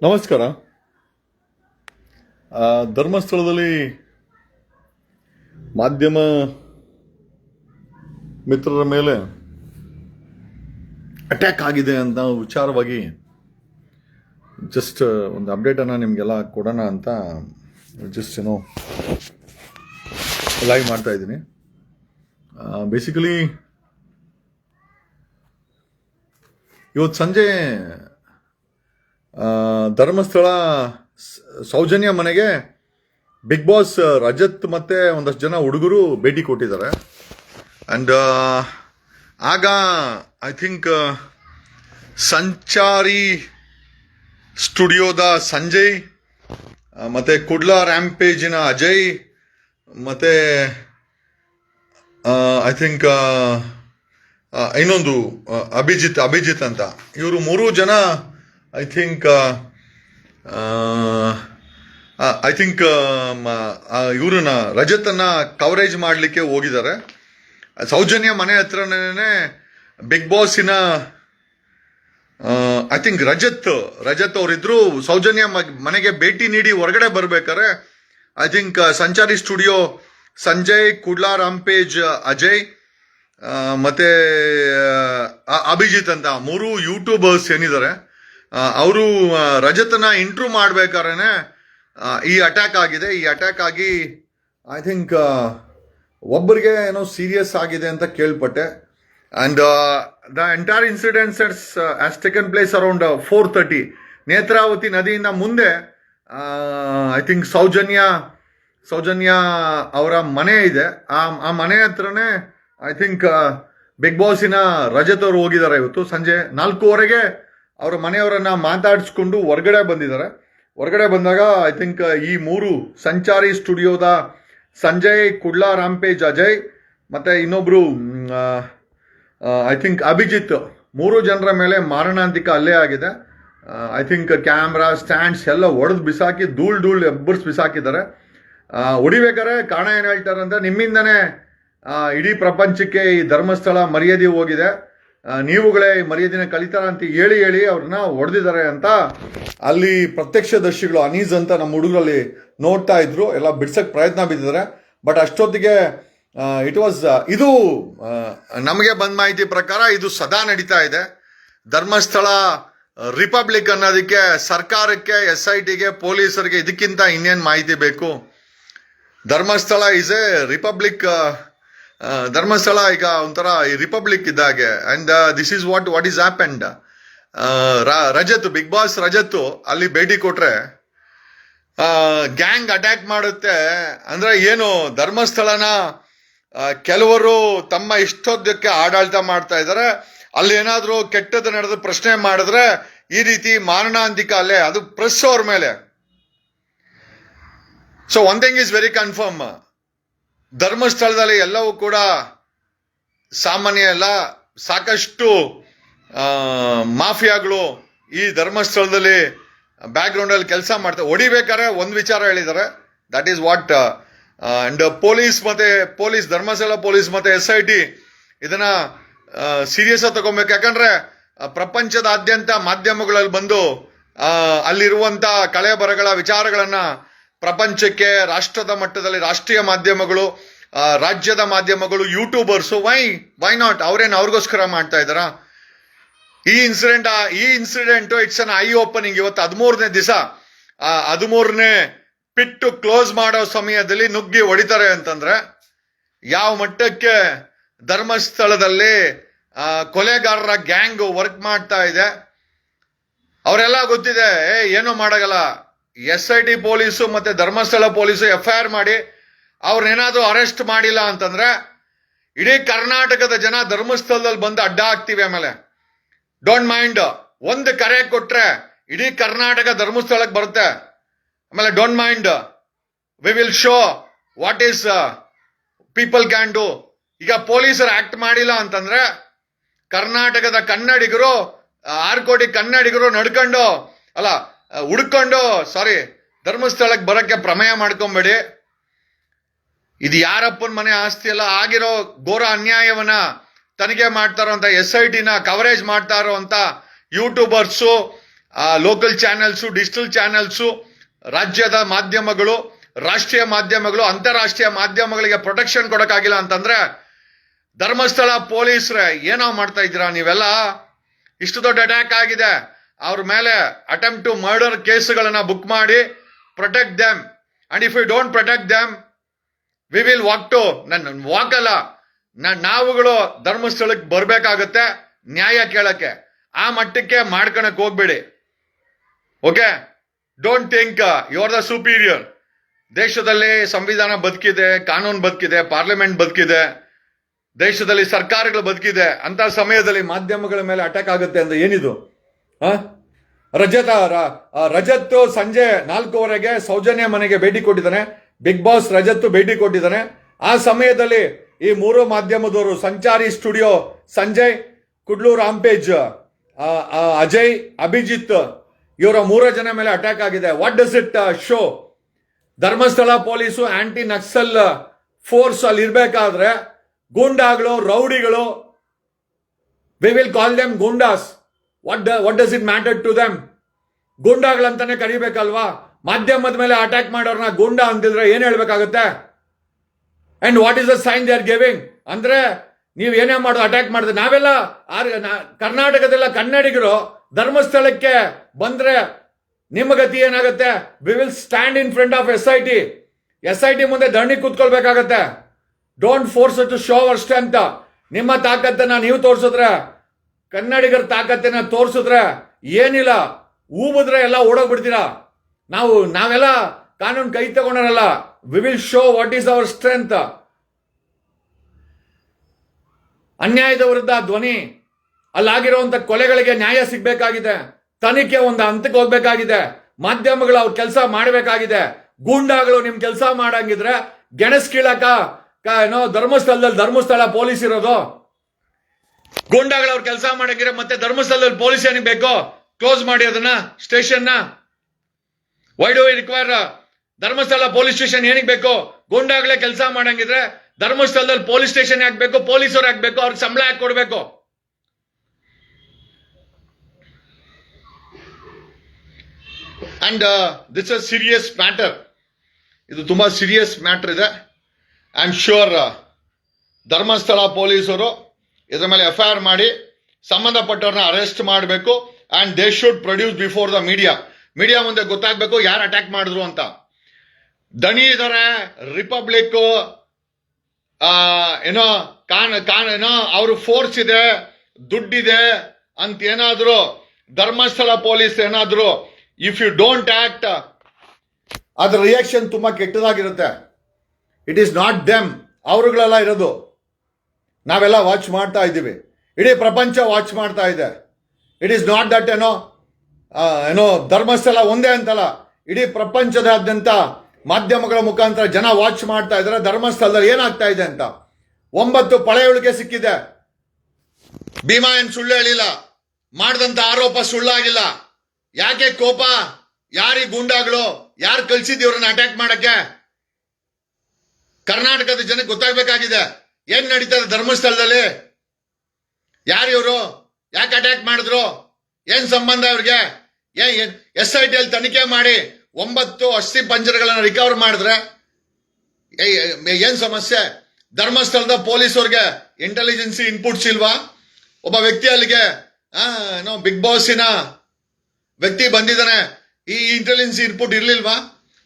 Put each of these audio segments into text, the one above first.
ನಮಸ್ಕಾರ. ಧರ್ಮಸ್ಥಳದಲ್ಲಿ ಮಾಧ್ಯಮ ಮಿತ್ರರ ಮೇಲೆ ಅಟ್ಯಾಕ್ ಆಗಿದೆ ಅಂತ ವಿಚಾರವಾಗಿ ಜಸ್ಟ್ ಒಂದು ಅಪ್ಡೇಟನ್ನು ನಿಮಗೆಲ್ಲ ಕೊಡೋಣ ಅಂತ ಜಸ್ಟ್ ಲೈವ್ ಮಾಡ್ತಾ ಇದ್ದೀನಿ. ಬೇಸಿಕಲಿ ಇವತ್ತು ಸಂಜೆ ಧರ್ಮಸ್ಥಳ ಸೌಜನ್ಯ ಮನೆಗೆ ಬಿಗ್ ಬಾಸ್ ರಜತ್ ಮತ್ತೆ ಒಂದಷ್ಟು ಜನ ಹುಡುಗರು ಭೇಟಿ ಕೊಟ್ಟಿದ್ದಾರೆ. ಅಂಡ್ ಆಗ ಐ ಥಿಂಕ್ ಸಂಚಾರಿ ಸ್ಟುಡಿಯೋದ ಸಂಜಯ್ ಮತ್ತೆ ಕುಡ್ಲಾ ರ್ಯಾಂಪೇಜಿನ ಅಜಯ್ ಮತ್ತೆ ಐ ಥಿಂಕ್ ಇನ್ನೊಂದು ಅಭಿಜಿತ್ ಅಂತ ಇವರು ಮೂರು ಜನ ಐ ಥಿಂಕ್ ಇವ್ರನ್ನ ರಜತನ್ನ ಕವರೇಜ್ ಮಾಡಲಿಕ್ಕೆ ಹೋಗಿದ್ದಾರೆ. ಸೌಜನ್ಯ ಮನೆ ಹತ್ರನೇ ಬಿಗ್ ಬಾಸಿನ ಐ ಥಿಂಕ್ ರಜತ್ ಅವರಿದ್ರು ಸೌಜನ್ಯ ಮನೆಗೆ ಭೇಟಿ ನೀಡಿ ಹೊರಗಡೆ ಬರ್ಬೇಕಾರೆ I think Sanchari studio Sanjay, Kudla rampage Ajay ಮತ್ತೆ ಅಭಿಜಿತ್ ಅಂತ ಮೂರು ಯೂಟ್ಯೂಬರ್ಸ್ ಏನಿದ್ದಾರೆ ಅವರು ರಜತನ ಇಂಟ್ರೂ ಮಾಡ್ಬೇಕಾದ್ರೆ ಈ ಅಟ್ಯಾಕ್ ಆಗಿದೆ. ಈ ಅಟ್ಯಾಕ್ ಆಗಿ ಐ ಥಿಂಕ್ ಒಬ್ಬರಿಗೆ ಏನೋ ಸೀರಿಯಸ್ ಆಗಿದೆ ಅಂತ ಕೇಳ್ಪಟ್ಟೆ. And the entire incident has taken place around 4:30 Netravati ನದಿಯಿಂದ ಮುಂದೆ. ಐ ಥಿಂಕ್ ಸೌಜನ್ಯ ಅವರ ಮನೆ ಇದೆ. ಆ ಮನೆ ಹತ್ರನೇ ಐ ಥಿಂಕ್ ಬಿಗ್ ಬಾಸಿನ ರಜತ್ ಅವರು ಹೋಗಿದ್ದಾರೆ. ಇವತ್ತು ಸಂಜೆ 4:15 ಅವರ ಮನೆಯವರನ್ನ ಮಾತಾಡಿಸ್ಕೊಂಡು ಹೊರಗಡೆ ಬಂದಿದ್ದಾರೆ. ಹೊರಗಡೆ ಬಂದಾಗ ಐ ಥಿಂಕ್ ಈ ಮೂರು ಸಂಚಾರಿ ಸ್ಟುಡಿಯೋದ ಸಂಜಯ್, ಕುಡ್ಲಾ ರಾಂಪೇಜ್ ಅಜಯ್ ಮತ್ತೆ ಇನ್ನೊಬ್ರು ಐ ಥಿಂಕ್ ಅಭಿಜಿತ್, ಮೂರು ಜನರ ಮೇಲೆ ಮಾರಣಾಂತಿಕ ಹಲ್ಲೆ ಆಗಿದೆ. ಐ ಥಿಂಕ್ ಕ್ಯಾಮ್ರಾ ಸ್ಟ್ಯಾಂಡ್ಸ್ ಎಲ್ಲ ಒಡೆದು ಬಿಸಾಕಿ ಧೂಳ್ ಎಬ್ಬರ್ಸ್ ಬಿಸಾಕಿದ್ದಾರೆ. ಹೊಡಿಬೇಕಾರೆ ಕಾರಣ ಏನು ಹೇಳ್ತಾರೆ ಅಂದ್ರೆ, ನಿಮ್ಮಿಂದನೇ ಇಡೀ ಪ್ರಪಂಚಕ್ಕೆ ಈ ಧರ್ಮಸ್ಥಳ ಮರ್ಯಾದೆ ಹೋಗಿದೆ, ನೀವುಗಳೇ ಈ ಮರ್ಯಾದಿನ ಕಲಿತಾರ ಅಂತ ಹೇಳಿ ಅವ್ರನ್ನ ಹೊಡೆದಿದ್ದಾರೆ ಅಂತ ಅಲ್ಲಿ ಪ್ರತ್ಯಕ್ಷದರ್ಶಿಗಳು ಅನೀಸ್ ಅಂತ ನಮ್ಮ ಹುಡುಗರಲ್ಲಿ ನೋಡ್ತಾ ಇದ್ರು. ಎಲ್ಲ ಬಿಡ್ಸಕ್ ಪ್ರಯತ್ನ ಬಿದ್ದಿದ್ದಾರೆ. ಬಟ್ ಅಷ್ಟೊತ್ತಿಗೆ ಇಟ್ ವಾಸ್ ಇದು ನಮಗೆ ಬಂದ ಮಾಹಿತಿ ಪ್ರಕಾರ ಇದು ಸದಾ ನಡೀತಾ ಇದೆ. ಧರ್ಮಸ್ಥಳ ರಿಪಬ್ಲಿಕ್ ಅನ್ನೋದಕ್ಕೆ ಸರ್ಕಾರಕ್ಕೆ, SITಗೆ, ಪೊಲೀಸರಿಗೆ ಇದಕ್ಕಿಂತ ಇನ್ನೇನು ಮಾಹಿತಿ ಬೇಕು? Dharmasthala is a republic. Dharmasthala ಈಗ ಒಂಥರ ರಿಪಬ್ಲಿಕ್ ಇದ್ದಾಗೆ. And this is what is happened. Rajat, big boss Rajat ಅಲ್ಲಿ ಭೇಟಿ ಕೊಟ್ರೆ ಗ್ಯಾಂಗ್ ಅಟ್ಯಾಕ್ ಮಾಡುತ್ತೆ ಅಂದ್ರೆ ಏನು? ಧರ್ಮಸ್ಥಳನ ಕೆಲವರು ತಮ್ಮ ಇಷ್ಟೋದ್ದಕ್ಕೆ ಆಡಳಿತ ಮಾಡ್ತಾ ಇದ್ದಾರೆ. ಅಲ್ಲಿ ಏನಾದರೂ ಕೆಟ್ಟದ್ದು ನಡೆದು ಪ್ರಶ್ನೆ ಮಾಡಿದ್ರೆ ಈ ರೀತಿ ಮಾರಣಾಂತಿಕ ಅಲ್ಲೇ ಅದು ಪ್ರೆಸ್ ಅವ್ರ ಮೇಲೆ. So one thing is very confirm, ಧರ್ಮಸ್ಥಳದಲ್ಲಿ ಎಲ್ಲವೂ ಕೂಡ ಸಾಮಾನ್ಯ ಎಲ್ಲ. ಸಾಕಷ್ಟು ಮಾಫಿಯಾಗಳು ಈ ಧರ್ಮಸ್ಥಳದಲ್ಲಿ ಬ್ಯಾಕ್ ಗ್ರೌಂಡ್ ಅಲ್ಲಿ ಕೆಲಸ ಮಾಡ್ತಾರೆ. ಹೊಡಿಬೇಕಾದ್ರೆ ಒಂದು ವಿಚಾರ ಹೇಳಿದ್ದಾರೆ, that is what. And police Dharmasthala police ಮತ್ತೆ SIT ಇದನ್ನ ಸೀರಿಯಸ್ ಆಗಿ ತಗೊಬೇಕು. ಯಾಕಂದ್ರೆ ಪ್ರಪಂಚದಾದ್ಯಂತ ಮಾಧ್ಯಮಗಳಲ್ಲಿ ಬಂದು ಅಲ್ಲಿರುವಂತ ಕಳೆ ಬರಗಳ ವಿಚಾರಗಳನ್ನ ಪ್ರಪಂಚಕ್ಕೆ, ರಾಷ್ಟ್ರದ ಮಟ್ಟದಲ್ಲಿ ರಾಷ್ಟ್ರೀಯ ಮಾಧ್ಯಮಗಳು, ರಾಜ್ಯದ ಮಾಧ್ಯಮಗಳು, ಯೂಟ್ಯೂಬರ್ಸು ವೈ ನಾಟ್ ಅವ್ರೇನು ಅವ್ರಿಗೋಸ್ಕರ ಮಾಡ್ತಾ ಇದ್ದಾರಾ? ಈ incident it's an I opening. ಇವತ್ತು 13ನೇ ದಿವಸ, 13ನೇ ಪಿಟ್ಟು ಕ್ಲೋಸ್ ಮಾಡೋ ಸಮಯದಲ್ಲಿ ನುಗ್ಗಿ ಹೊಡಿತಾರೆ ಅಂತಂದ್ರೆ ಯಾವ ಮಟ್ಟಕ್ಕೆ ಧರ್ಮಸ್ಥಳದಲ್ಲಿ ಕೊಲೆಗಾರರ ಗ್ಯಾಂಗ್ ವರ್ಕ್ ಮಾಡ್ತಾ ಇದೆ ಅವರೆಲ್ಲ ಗೊತ್ತಿದೆ. ಏನೂ ಮಾಡಗಲ್ಲ. SIT ಪೊಲೀಸು ಮತ್ತೆ ಧರ್ಮಸ್ಥಳ ಪೊಲೀಸು FIR ಮಾಡಿ ಅವ್ರನ್ನೇನಾದ್ರೂ ಅರೆಸ್ಟ್ ಮಾಡಿಲ್ಲ ಅಂತಂದ್ರೆ ಇಡೀ ಕರ್ನಾಟಕದ ಜನ ಧರ್ಮಸ್ಥಳದಲ್ಲಿ ಬಂದು ಅಡ್ಡ ಹಾಕ್ತಿವಿ. ಆಮೇಲೆ ಡೋಂಟ್ ಮೈಂಡ್, ಒಂದು ಕರೆ ಕೊಟ್ರೆ ಇಡೀ ಕರ್ನಾಟಕ ಧರ್ಮಸ್ಥಳಕ್ಕೆ ಬರುತ್ತೆ. ಆಮೇಲೆ don't mind, V will show what is people can do. ಈಗ ಪೊಲೀಸರು ಆಕ್ಟ್ ಮಾಡಿಲ್ಲ ಅಂತಂದ್ರೆ ಕರ್ನಾಟಕದ ಕನ್ನಡಿಗರು, 6 ಕೋಟಿ ಕನ್ನಡಿಗರು ನಡ್ಕೊಂಡು ಹುಡ್ಕೊಂಡು ಧರ್ಮಸ್ಥಳಕ್ಕೆ ಬರಕ್ಕೆ ಪ್ರಮೇಯ ಮಾಡ್ಕೊಂಬೇಡಿ. ಇದು ಯಾರಪ್ಪನ ಮನೆ ಆಸ್ತಿ ಎಲ್ಲ ಆಗಿರೋ ಘೋರ ಅನ್ಯಾಯವನ್ನ ತನಿಖೆ ಮಾಡ್ತಾ ಇರುವಂತ SITನ ಕವರೇಜ್ ಮಾಡ್ತಾ ಇರುವಂತ YouTubers local channels, digital channels, ರಾಜ್ಯದ ಮಾಧ್ಯಮಗಳು, ರಾಷ್ಟ್ರೀಯ ಮಾಧ್ಯಮಗಳು, ಅಂತಾರಾಷ್ಟ್ರೀಯ ಮಾಧ್ಯಮಗಳಿಗೆ ಪ್ರೊಟೆಕ್ಷನ್ ಕೊಡಕ್ಕಾಗಿಲ್ಲ ಅಂತಂದ್ರೆ ಧರ್ಮಸ್ಥಳ ಪೊಲೀಸ್ರೆ ಏನೋ ಮಾಡ್ತಾ ಇದ್ದೀರಾ ನೀವೆಲ್ಲ? ಇಷ್ಟು ದೊಡ್ಡ ಅಟ್ಯಾಕ್ ಆಗಿದೆ, ಅವ್ರ ಮೇಲೆ ಅಟೆಂಪ್ಟ್ ಟು ಮರ್ಡರ್ ಕೇಸ್ಗಳನ್ನ ಬುಕ್ ಮಾಡಿ protect them. And if you don't protect them we will walk ಅಲ್ಲ, ನಾವುಗಳು ಧರ್ಮಸ್ಥಳಕ್ಕೆ ಬರ್ಬೇಕಾಗತ್ತೆ ನ್ಯಾಯ ಕೇಳಕ್ಕೆ. ಆ ಮಟ್ಟಕ್ಕೆ ಮಾಡ್ಕೊಳಕ್ ಹೋಗ್ಬೇಡಿ. Okay, don't think you are the superior. ದೇಶದಲ್ಲಿ ಸಂವಿಧಾನ ಬದುಕಿದೆ, ಕಾನೂನು ಬದುಕಿದೆ, ಪಾರ್ಲಿಮೆಂಟ್ ಬದುಕಿದೆ, ದೇಶದಲ್ಲಿ ಸರ್ಕಾರಗಳು ಬದುಕಿದೆ. ಅಂತ ಸಮಯದಲ್ಲಿ ಮಾಧ್ಯಮಗಳ ಮೇಲೆ ಅಟ್ಯಾಕ್ ಆಗುತ್ತೆ ಅಂದ್ರೆ ಏನಿದು? ರಜತ್ ಸಂಜೆ 4:15 ಸೌಜನ್ಯ ಮನೆಗೆ ಭೇಟಿ ಕೊಟ್ಟಿದ್ದಾನೆ. ಬಿಗ್ ಬಾಸ್ ರಜತ್ ಭೇಟಿ ಕೊಟ್ಟಿದ್ದಾನೆ. ಆ ಸಮಯದಲ್ಲಿ ಈ 3 ಮಾಧ್ಯಮದವರು, ಸಂಚಾರಿ ಸ್ಟುಡಿಯೋ ಸಂಜಯ್, ಕುಡ್ಲು ರಾಂಪೇಜ್, ಅಜಯ್, ಅಭಿಜಿತ್, ಇವರ 3 ಜನ ಮೇಲೆ ಅಟ್ಯಾಕ್ ಆಗಿದೆ. What does it show? Dharmasthala police anti Naxal force ಅಲ್ಲಿ ಇರ್ಬೇಕಾದ್ರೆ ಗೂಂಡಾಗಳು, ರೌಡಿಗಳು, we will call them goondas. What does it matter to them? ಗೂಂಡಾಗಳಂತಾನೆ ಕರಿಬೇಕಲ್ವಾ? ಮಾಧ್ಯಮದ ಮೇಲೆ ಅಟ್ಯಾಕ್ ಮಾಡೋರ್ನ ಗೂಂಡಾ ಅಂತಿದ್ರೆ ಏನ್ ಹೇಳ್ಬೇಕಾಗುತ್ತೆ? And what is the sign they are giving? ಅಂದ್ರೆ ನೀವು ಏನೇ ಮಾಡೋದು ಅಟ್ಯಾಕ್ ಮಾಡಿದ್ರೆ ನಾವೆಲ್ಲ ಕರ್ನಾಟಕದೆಲ್ಲ ಕನ್ನಡಿಗರು ಧರ್ಮಸ್ಥಳಕ್ಕೆ ಬಂದ್ರೆ ನಿಮ್ಮ ಗತಿ ಏನಾಗುತ್ತೆ? We will stand in front of SIT ಮುಂದೆ ಧರಣಿ ಕೂತ್ಕೊಳ್ಬೇಕಾಗತ್ತೆ. Don't force to show our strength. ನಿಮ್ಮ ತಾಕತ್ತನ್ನ ನೀವು ತೋರಿಸಿದ್ರೆ, ಕನ್ನಡಿಗರ ತಾಕತ್ತನ್ನ ತೋರಿಸಿದ್ರೆ ಏನಿಲ್ಲ, ಊಬಿದ್ರೆ ಎಲ್ಲ ಓಡೋಗ್ಬಿಡ್ತೀರಾ. ನಾವೆಲ್ಲ ಕಾನೂನು ಕೈ ತಗೊಂಡರಲ್ಲ. We will show what is our strength. ಅನ್ಯಾಯದ ವಿರುದ್ಧ ಧ್ವನಿ. ಅಲ್ಲಾಗಿರುವಂತ ಕೊಲೆಗಳಿಗೆ ನ್ಯಾಯ ಸಿಗ್ಬೇಕಾಗಿದೆ. ತನಿಖೆ ಒಂದು ಹಂತಕ್ಕೆ ಹೋಗ್ಬೇಕಾಗಿದೆ. ಮಾಧ್ಯಮಗಳು ಅವ್ರ ಕೆಲಸ ಮಾಡಬೇಕಾಗಿದೆ. ಗೂಂಡಾಗಳು ನಿಮ್ ಕೆಲಸ ಮಾಡಂಗಿದ್ರೆ ಗೆಣಸ್ ಕೀಳಕ ಧರ್ಮಸ್ಥಳ ಪೊಲೀಸ್ ಇರೋದು. ಗೂಂಡಾಗಳು ಅವ್ರ ಕೆಲಸ ಮಾಡಂಗಿದ್ರೆ ಮತ್ತೆ ಧರ್ಮಸ್ಥಳದಲ್ಲಿ ಪೊಲೀಸ್ ಏನಿಗೆ ಬೇಕು? ಕ್ಲೋಸ್ ಮಾಡಿ ಅದನ್ನ station. Why do we require Dharmasthala police station ಏನಿಗೆ ಬೇಕು? ಗೂಂಡಾಗಳೇ ಕೆಲಸ ಮಾಡಂಗಿದ್ರೆ ಧರ್ಮಸ್ಥಳದಲ್ಲಿ ಪೊಲೀಸ್ ಸ್ಟೇಷನ್ ಹಾಕ್ಬೇಕು, ಪೊಲೀಸರು ಹಾಕ್ಬೇಕು, ಅವ್ರಿಗೆ ಸಂಬಳ ಹಾಕಿ ಕೊಡ್ಬೇಕು. And this a serious matter. ಇದು ತುಂಬಾ ಸೀರಿಯಸ್ ಮ್ಯಾಟರ್ ಇದೆ. ಐ ಆಮ್ ಶ್ಯೂರ್ ಧರ್ಮಸ್ಥಳ ಪೊಲೀಸರು ಇದರ ಮೇಲೆ FIR ಮಾಡಿ ಸಂಬಂಧಪಟ್ಟವ್ರನ್ನ ಅರೆಸ್ಟ್ ಮಾಡಬೇಕು. And they should produce before the media. Media ಮುಂದೆ ಗೊತ್ತಾಗಬೇಕು ಯಾರು ಅಟ್ಯಾಕ್ ಮಾಡಿದ್ರು ಅಂತ. ದಣಿ ಇದಾರೆ, ರಿಪಬ್ಲಿಕ್ ಏನೋ ಏನೋ ಅವ್ರ ಫೋರ್ಸ್ ಇದೆ, ದುಡ್ಡಿದೆ ಅಂತ ಏನಾದ್ರು ಧರ್ಮಸ್ಥಳ ಪೊಲೀಸ್ ಏನಾದ್ರು ಇಫ್ ಯು ಡೋಂಟ್ ಆಕ್ಟ್, ಅದ್ರ ರಿಯಾಕ್ಷನ್ ತುಂಬಾ ಕೆಟ್ಟದಾಗಿರುತ್ತೆ. ಇಟ್ ಈಸ್ ನಾಟ್ ದೆಮ್, ಅವರುಗಳೆಲ್ಲ ಇರೋದು. ನಾವೆಲ್ಲ ವಾಚ್ ಮಾಡ್ತಾ ಇದ್ದೀವಿ, ಇಡೀ ಪ್ರಪಂಚ ವಾಚ್ ಮಾಡ್ತಾ ಇದೆ. ಇಟ್ ಈಸ್ ನಾಟ್ ದಟ್ ಏನೋ ಧರ್ಮಸ್ಥಳ ಒಂದೇ ಅಂತಲ್ಲ, ಇಡೀ ಪ್ರಪಂಚದಾದ್ಯಂತ ಮಾಧ್ಯಮಗಳ ಮುಖಾಂತರ ಜನ ವಾಚ್ ಮಾಡ್ತಾ ಇದ್ದಾರೆ ಧರ್ಮಸ್ಥಳದಲ್ಲಿ ಏನಾಗ್ತಾ ಇದೆ ಅಂತ. 9 ಪಳೆಯುಳಿಕೆ ಸಿಕ್ಕಿದೆ. ಭೀಮಾ ಏನ್ ಸುಳ್ಳು ಹೇಳಿಲ್ಲ, ಮಾಡಿದಂತ ಆರೋಪ ಸುಳ್ಳಾಗಿಲ್ಲ. ಯಾಕೆ ಕೋಪ? ಯಾರಿ ಗೂಂಡಾಗಳು? ಯಾರು ಕಳ್ಸಿದ್ದೀವ್ರನ್ನ ಅಟ್ಯಾಕ್ ಮಾಡಕ್ಕೆ? ಕರ್ನಾಟಕದ ಜನಕ್ಕೆ ಗೊತ್ತಾಗಬೇಕಾಗಿದೆ ಏನ್ ನಡೀತದೆ ಧರ್ಮಸ್ಥಳದಲ್ಲಿ. ಯಾರು ಇವರು? ಯಾಕೆ ಅಟ್ಯಾಕ್ ಮಾಡಿದ್ರು? ಏನ್ ಸಂಬಂಧ ಅವ್ರಿಗೆ? SIT ಅಲ್ಲಿ ತನಿಖೆ ಮಾಡಿ 9 ಅಸ್ಥಿ ಪಂಜರಗಳನ್ನ ರಿಕವರ್ ಮಾಡಿದ್ರೆ ಏನ್ ಸಮಸ್ಯೆ? ಧರ್ಮಸ್ಥಳದ ಪೊಲೀಸರಿಗೆ ಇಂಟೆಲಿಜೆನ್ಸಿ ಇನ್ಪುಟ್ಸ್ ಇಲ್ವಾ? ಒಬ್ಬ ವ್ಯಕ್ತಿ ಅಲ್ಲಿಗೆ ಬಿಗ್ ಬಾಸಿನ ವ್ಯಕ್ತಿ ಬಂದಿದ್ದಾನೆ, ಈ ಇಂಟೆಲಿಜೆನ್ಸಿ ಇನ್ಪುಟ್ ಇರ್ಲಿಲ್ವಾ?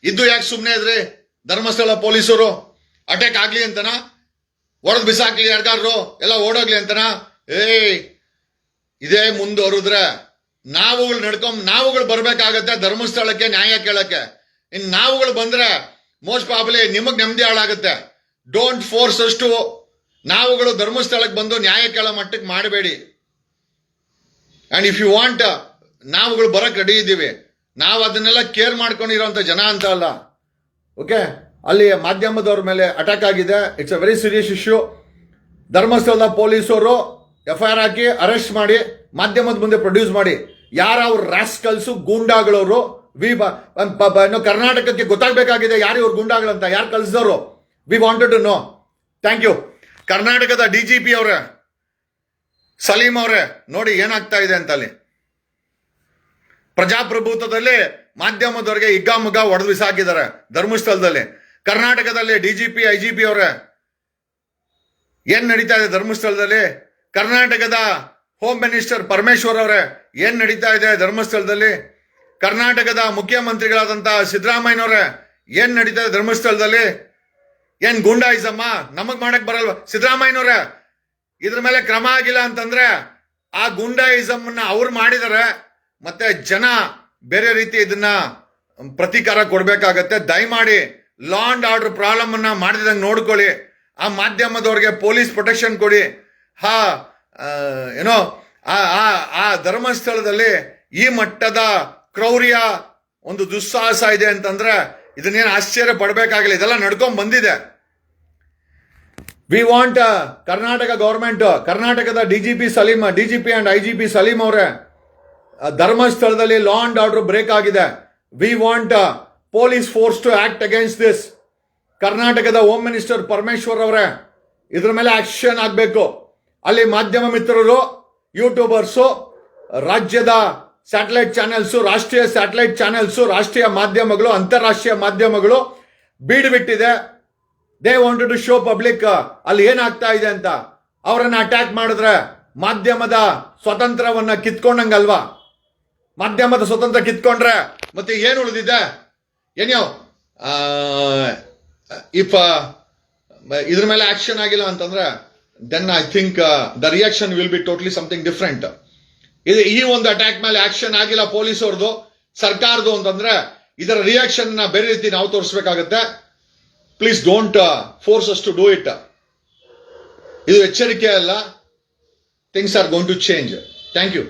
ಇದ್ದು ಯಾಕೆ ಸುಮ್ಮನೆ ಇದ್ರಿ? ಧರ್ಮಸ್ಥಳ ಪೊಲೀಸರು ಅಟ್ಯಾಕ್ ಆಗ್ಲಿ ಅಂತನ, ಹೊಡೆದ್ ಬಿಸಾಕ್ಲಿ ಯಾರ್ಗಾರು ಎಲ್ಲ ಓಡೋಗ್ಲಿ ಅಂತನ? ಇದೇ ಮುಂದುವರಿದ್ರೆ ನಾವುಗಳು ಬರ್ಬೇಕಾಗತ್ತೆ ಧರ್ಮಸ್ಥಳಕ್ಕೆ ನ್ಯಾಯ ಕೇಳಕ್ಕೆ. ಇನ್ ನಾವುಗಳು ಬಂದ್ರೆ ಮೋಸ್ಟ್ ಪ್ರಾಬಲಿ ನಿಮಗ್ ನೆಮ್ಮದಿ ಹಾಳಾಗುತ್ತೆ. ಡೋಂಟ್ ಫೋರ್ಸ್ ಅಷ್ಟು ನಾವುಗಳು ಧರ್ಮಸ್ಥಳಕ್ಕೆ ಬಂದು ನ್ಯಾಯ ಕೇಳೋ ಮಟ್ಟಕ್ಕೆ ಮಾಡಬೇಡಿ. ಅಂಡ್ ಇಫ್ ಯು ವಾಂಟ್, ನಾವುಗಳು ಬರಕ್ ರೆಡಿ ಇದ್ದೀವಿ. ನಾವು ಅದನ್ನೆಲ್ಲ ಕೇರ್ ಮಾಡ್ಕೊಂಡಿರೋಂಥ ಜನ ಅಂತ ಅಲ್ಲ. ಓಕೆ, ಅಲ್ಲಿ ಮಾಧ್ಯಮದವ್ರ ಮೇಲೆ ಅಟ್ಯಾಕ್ ಆಗಿದೆ. It's a very serious issue. ಧರ್ಮಸ್ಥಳದ ಪೊಲೀಸರು FIR ಹಾಕಿ ಅರೆಸ್ಟ್ ಮಾಡಿ ಮಾಧ್ಯಮದ ಮುಂದೆ ಪ್ರೊಡ್ಯೂಸ್ ಮಾಡಿ. ಯಾರವ್ರ ರಾಸ್ಕಲ್ಸು ಗೂಂಡಾಗಳವರು? ಕರ್ನಾಟಕಕ್ಕೆ ಗೊತ್ತಾಗಬೇಕಾಗಿದೆ ಯಾರು ಇವ್ರು ಗೂಂಡಾಗಳಂತ, ಯಾರು ಕಳಿಸಿದವರು? We wanted to know. Thank you. ಕರ್ನಾಟಕದ DGP ಅವರೇ, ಸಲೀಂ ಅವರೇ, ನೋಡಿ ಏನಾಗ್ತಾ ಇದೆ ಅಂತ ಅಲ್ಲಿ. ಪ್ರಜಾಪ್ರಭುತ್ವದಲ್ಲಿ ಮಾಧ್ಯಮದವರಿಗೆ ಹಿಗ್ಗಾಮುಗ್ಗ ಹೊಡೆದು ಬಿಸಾಕಿದ್ದಾರೆ ಧರ್ಮಸ್ಥಳದಲ್ಲಿ. ಕರ್ನಾಟಕದಲ್ಲಿ ಡಿಜಿಪಿ ಐಜಿಪಿ ಅವರೇ ಏನ್ ನಡೀತಾ ಇದೆ ಧರ್ಮಸ್ಥಳದಲ್ಲಿ? ಕರ್ನಾಟಕದ ಹೋಮ್ ಮಿನಿಸ್ಟರ್ ಪರಮೇಶ್ವರ್ ಅವರೇ ಏನ್ ನಡೀತಾ ಇದೆ ಧರ್ಮಸ್ಥಳದಲ್ಲಿ? ಕರ್ನಾಟಕದ ಮುಖ್ಯಮಂತ್ರಿಗಳಾದಂತಹ ಸಿದ್ದರಾಮಯ್ಯನವರೇ ಏನ್ ನಡೀತಾ ಇದೆ ಧರ್ಮಸ್ಥಳದಲ್ಲಿ? ಏನ್ ಗುಂಡಾಯಿಸಮ್ಮ ನಮಗ್ ಮಾಡಕ್ ಬರಲ್ವಾ? ಸಿದ್ದರಾಮಯ್ಯನವರೇ ಇದ್ರ ಮೇಲೆ ಕ್ರಮ ಆಗಿಲ್ಲ ಅಂತಂದ್ರೆ ಆ ಗುಂಡಾಯಿಸಮ್ ಅವ್ರು ಮಾಡಿದಾರೆ, ಮತ್ತೆ ಜನ ಬೇರೆ ರೀತಿ ಇದನ್ನ ಪ್ರತೀಕಾರ ಕೊಡ್ಬೇಕಾಗತ್ತೆ. ದಯಮಾಡಿ ಲಾ ಅಂಡ್ ಆರ್ಡರ್ ಪ್ರಾಬ್ಲಮ್ ಅನ್ನ ಮಾಡಿದಂಗೆ ನೋಡ್ಕೊಳ್ಳಿ. ಆ ಮಾಧ್ಯಮದವ್ರಿಗೆ ಪೊಲೀಸ್ ಪ್ರೊಟೆಕ್ಷನ್ ಕೊಡಿ. ಏನೋ ಆ ಧರ್ಮಸ್ಥಳದಲ್ಲಿ ಈ ಮಟ್ಟದ ಕ್ರೌರ್ಯ ಒಂದು ದುಸ್ಸಾಹಸ ಇದೆ ಅಂತಂದ್ರೆ ಇದನ್ನೇನು ಆಶ್ಚರ್ಯ ಪಡ್ಬೇಕಾಗಿಲ್ಲ, ಇದೆಲ್ಲ ನಡ್ಕೊಂಡ್ ಬಂದಿದೆ. ವಿ ವಾಂಟ್ ಕರ್ನಾಟಕ ಗವರ್ಮೆಂಟ್, ಕರ್ನಾಟಕದ ಡಿಜಿಪಿ ಅಂಡ್ ಐಜಿಪಿ ಸಲೀಂ ಅವರೇ ಧರ್ಮಸ್ಥಳದಲ್ಲಿ ಲಾ ಅಂಡ್ ಆರ್ಡರ್ ಬ್ರೇಕ್ ಆಗಿದೆ. We want police force to act against this. ಕರ್ನಾಟಕದ ಹೋಮ್ ಮಿನಿಸ್ಟರ್ ಪರಮೇಶ್ವರ್ ಅವರೇ ಇದ್ರ ಮೇಲೆ ಆಕ್ಷನ್ ಆಗಬೇಕು. ಅಲ್ಲಿ ಮಾಧ್ಯಮ ಮಿತ್ರರು, ಯೂಟ್ಯೂಬರ್ಸು, ರಾಜ್ಯದ ಸ್ಯಾಟಲೈಟ್ ಚಾನೆಲ್ಸು, ರಾಷ್ಟ್ರೀಯ ಸ್ಯಾಟಲೈಟ್ ಚಾನೆಲ್ಸು, ರಾಷ್ಟ್ರೀಯ ಮಾಧ್ಯಮಗಳು, ಅಂತಾರಾಷ್ಟ್ರೀಯ ಮಾಧ್ಯಮಗಳು ಬೀಡು ಬಿಟ್ಟಿದೆ. They wanted to show public ಅಲ್ಲಿ ಏನಾಗ್ತಾ ಇದೆ ಅಂತ. ಅವರನ್ನ ಅಟ್ಯಾಕ್ ಮಾಡಿದ್ರೆ ಮಾಧ್ಯಮದ ಸ್ವತಂತ್ರವನ್ನ ಕಿತ್ಕೊಂಡಂಗಲ್ವಾ? ಮಾಧ್ಯಮದ ಸ್ವತಂತ್ರ ಕಿತ್ಕೊಂಡ್ರೆ ಮತ್ತೆ ಏನು ಉಳಿದಿದೆ? ಏನೋ ಇಫ್ ಇದ್ರ ಮೇಲೆ ಆಕ್ಷನ್ ಆಗಿಲ್ಲ ಅಂತಂದ್ರೆ then I think the reaction will be totally something different. ಈ ಒಂದು ಅಟ್ಯಾಕ್ ಮೇಲೆ ಆಕ್ಷನ್ ಆಗಿಲ್ಲ ಪೊಲೀಸ್ ಅವ್ರದ್ದು, ಸರ್ಕಾರದ್ದು ಅಂತಂದ್ರೆ ಇದರ ರಿಯಾಕ್ಷನ್ ಬೇರೆ ರೀತಿ ನಾವು ತೋರಿಸಬೇಕಾಗತ್ತೆ. Please don't force us to do it. ಇದು ಎಚ್ಚರಿಕೆ ಅಲ್ಲ. Things are going to change. Thank you.